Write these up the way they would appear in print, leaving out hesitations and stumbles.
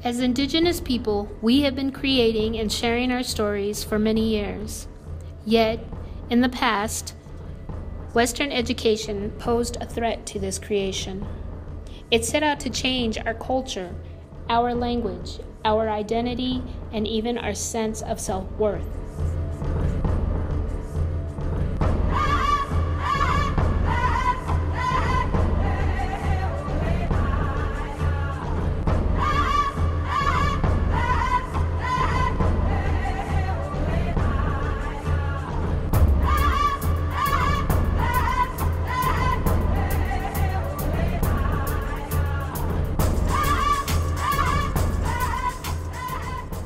As Indigenous people, we have been creating and sharing our stories for many years. Yet, in the past, Western education posed a threat to this creation. It set out to change our culture, our language, our identity, and even our sense of self-worth.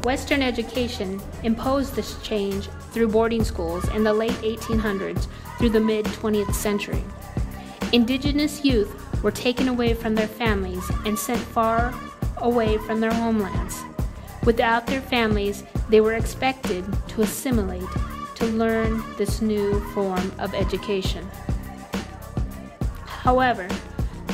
Western education imposed this change through boarding schools in the late 1800s through the mid-20th century. Indigenous youth were taken away from their families and sent far away from their homelands. Without their families, they were expected to assimilate, to learn this new form of education. However,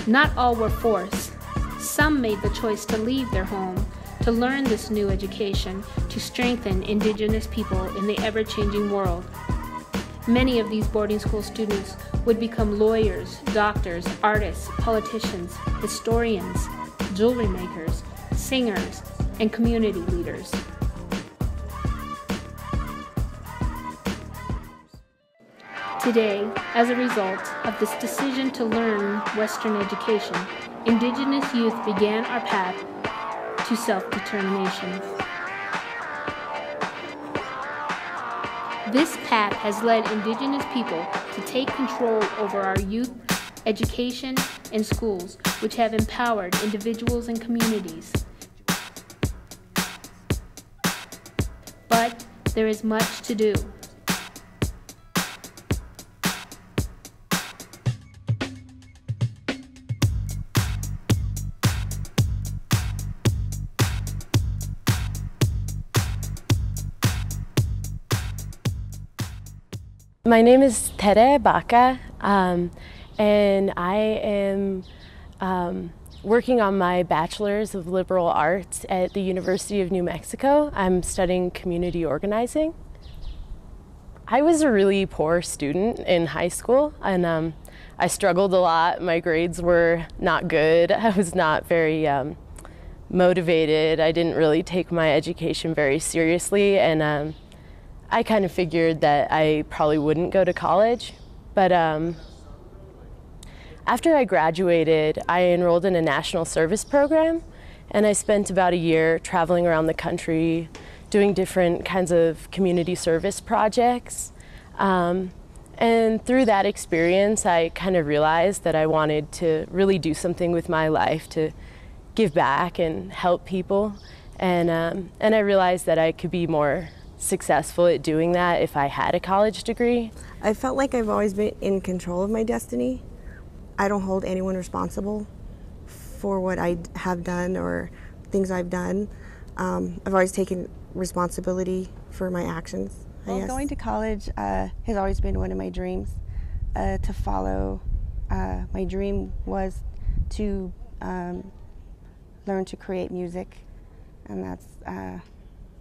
not all were forced. Some made the choice to leave their home to learn this new education to strengthen Indigenous people in the ever-changing world. Many of these boarding school students would become lawyers, doctors, artists, politicians, historians, jewelry makers, singers, and community leaders. Today, as a result of this decision to learn Western education, Indigenous youth began our path to self-determination. This path has led Indigenous people to take control over our youth, education, and schools, which have empowered individuals and communities. But there is much to do. My name is Tere Baka, and I am working on my Bachelor's of Liberal Arts at the University of New Mexico. I'm studying community organizing. I was a really poor student in high school, and I struggled a lot. My grades were not good. I was not very motivated. I didn't really take my education very seriously, and I kind of figured that I probably wouldn't go to college, but after I graduated, I enrolled in a national service program, and I spent about a year traveling around the country doing different kinds of community service projects. And through that experience, I kind of realized that I wanted to really do something with my life to give back and help people, and I realized that I could be more successful at doing that if I had a college degree. I felt like I've always been in control of my destiny. I don't hold anyone responsible for what I have done or things I've done. I've always taken responsibility for my actions, I guess. Going to college has always been one of my dreams to follow. My dream was to learn to create music, and that's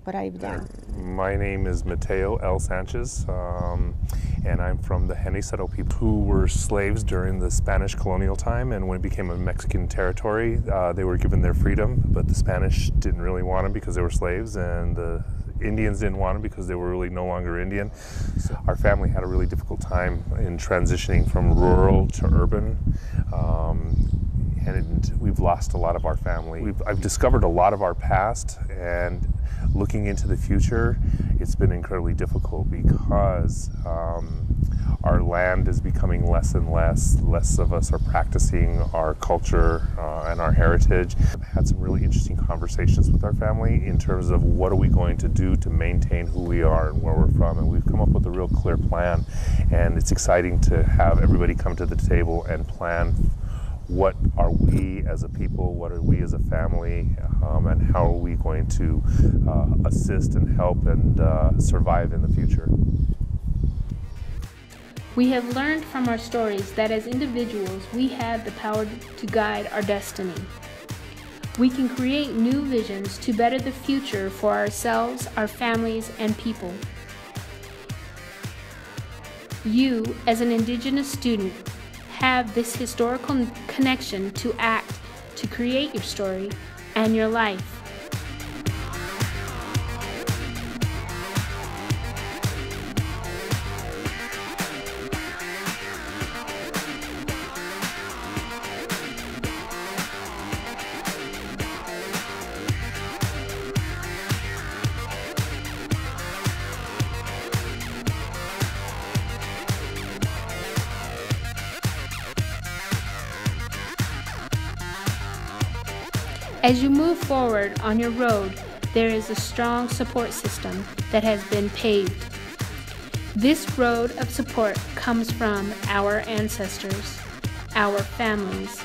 what I've done. My name is Mateo L. Sanchez, and I'm from the Genisaro people who were slaves during the Spanish colonial time, and when it became a Mexican territory, they were given their freedom, but the Spanish didn't really want them because they were slaves, and the Indians didn't want them because they were really no longer Indian. So our family had a really difficult time in transitioning from rural to urban. And we've lost a lot of our family. I've discovered a lot of our past, and looking into the future, it's been incredibly difficult because our land is becoming less and less. Less of us are practicing our culture and our heritage. I've had some really interesting conversations with our family in terms of what are we going to do to maintain who we are and where we're from, and we've come up with a real clear plan, and it's exciting to have everybody come to the table and plan what are we as a people, what are we as a family, and how are we going to assist and help and survive in the future. We have learned from our stories that as individuals, we have the power to guide our destiny. We can create new visions to better the future for ourselves, our families, and people. You, as an Indigenous student, have this historical connection to act, to create your story and your life. As you move forward on your road, there is a strong support system that has been paved. This road of support comes from our ancestors, our families,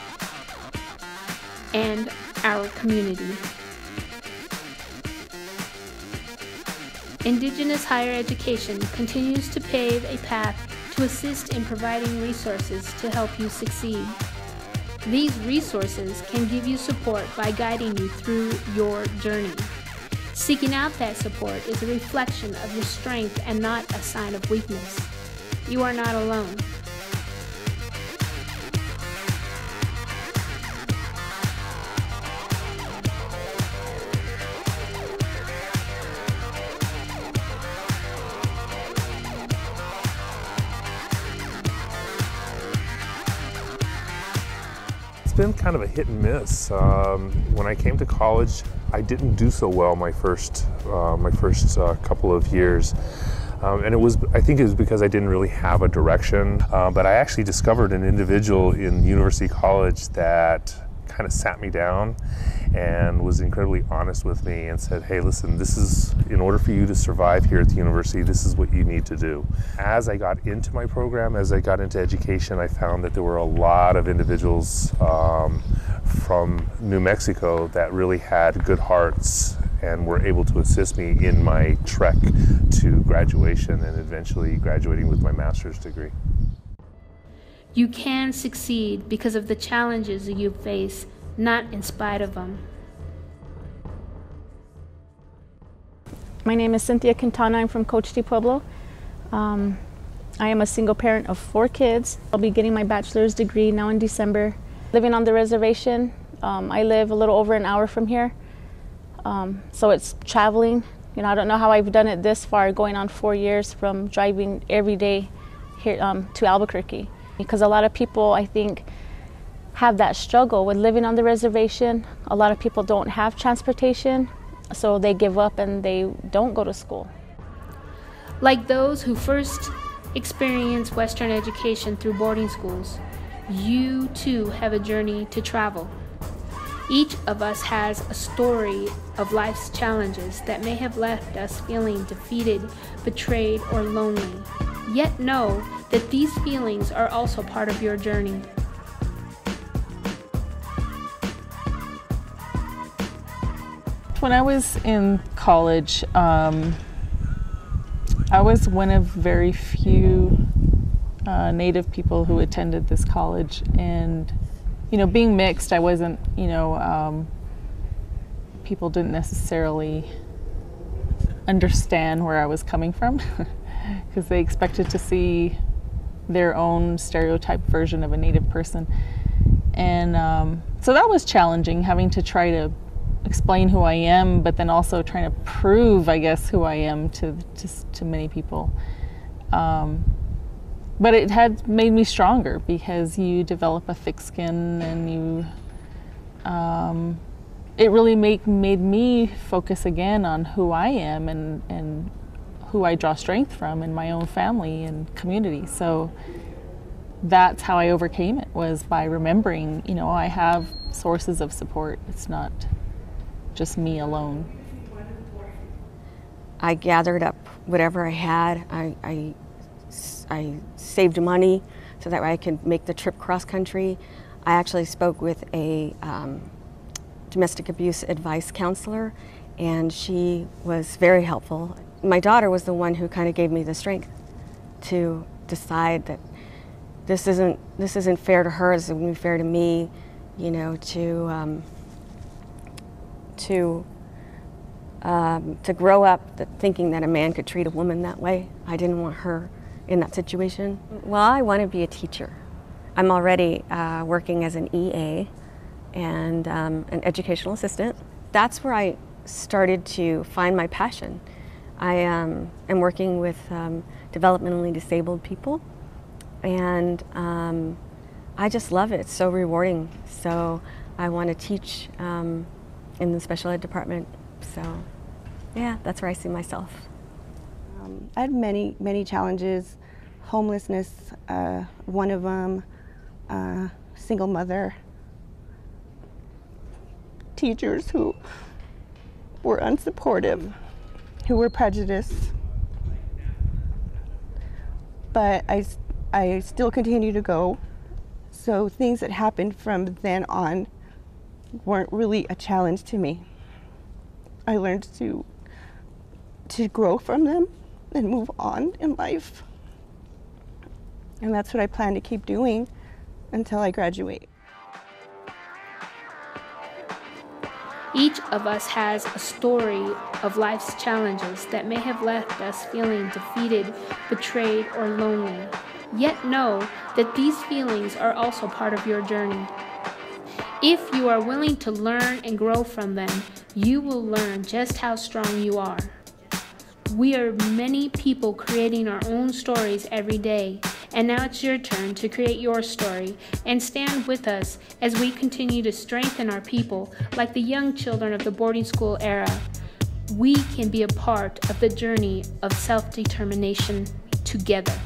and our community. Indigenous Higher Education continues to pave a path to assist in providing resources to help you succeed. These resources can give you support by guiding you through your journey. Seeking out that support is a reflection of your strength and not a sign of weakness. You are not alone. It's been kind of a hit and miss. When I came to college, I didn't do so well my first couple of years. And I think it was because I didn't really have a direction. But I actually discovered an individual in University College that kind of sat me down and was incredibly honest with me and said, hey, listen, this is, in order for you to survive here at the university, this is what you need to do. As I got into my program, as I got into education, I found that there were a lot of individuals from New Mexico that really had good hearts and were able to assist me in my trek to graduation and eventually graduating with my master's degree. You can succeed because of the challenges you face, not in spite of them. My name is Cynthia Quintana. I'm from Coach de Pueblo. I am a single parent of 4 kids. I'll be getting my bachelor's degree now in December. Living on the reservation, I live a little over an hour from here. So it's traveling. You know, I don't know how I've done it this far, going on 4 years from driving every day here to Albuquerque. Because a lot of people, I think, have that struggle with living on the reservation. A lot of people don't have transportation, so they give up and they don't go to school. Like those who first experience Western education through boarding schools, you too have a journey to travel. Each of us has a story of life's challenges that may have left us feeling defeated, betrayed, or lonely. Yet know that these feelings are also part of your journey. When I was in college, I was one of very few Native people who attended this college, and you know, being mixed, I wasn't, you know, people didn't necessarily understand where I was coming from because they expected to see their own stereotyped version of a Native person. And so that was challenging, having to try to explain who I am, but then also trying to prove, I guess, who I am to many people. But it had made me stronger because you develop a thick skin, and you, it really made me focus again on who I am and who I draw strength from in my own family and community. So that's how I overcame it, was by remembering, you know, I have sources of support. It's not just me alone. I gathered up whatever I had. I saved money so that way I could make the trip cross country. I actually spoke with a domestic abuse advice counselor, and she was very helpful. My daughter was the one who kind of gave me the strength to decide that this isn't fair to her, this isn't fair to me, you know, to to grow up thinking that a man could treat a woman that way. I didn't want her in that situation. Well, I want to be a teacher. I'm already working as an EA and an educational assistant. That's where I started to find my passion. I am working with developmentally disabled people, and I just love it. It's so rewarding. So I want to teach in the special ed department. So yeah, that's where I see myself. I had many challenges. Homelessness, one of them, single mother, teachers who were unsupportive, who were prejudiced. But I still continue to go. So things that happened from then on weren't really a challenge to me. I learned to grow from them and move on in life. And that's what I plan to keep doing until I graduate. Each of us has a story of life's challenges that may have left us feeling defeated, betrayed, or lonely. Yet know that these feelings are also part of your journey. If you are willing to learn and grow from them, you will learn just how strong you are. We are many people creating our own stories every day, and now it's your turn to create your story and stand with us as we continue to strengthen our people like the young children of the boarding school era. We can be a part of the journey of self-determination together.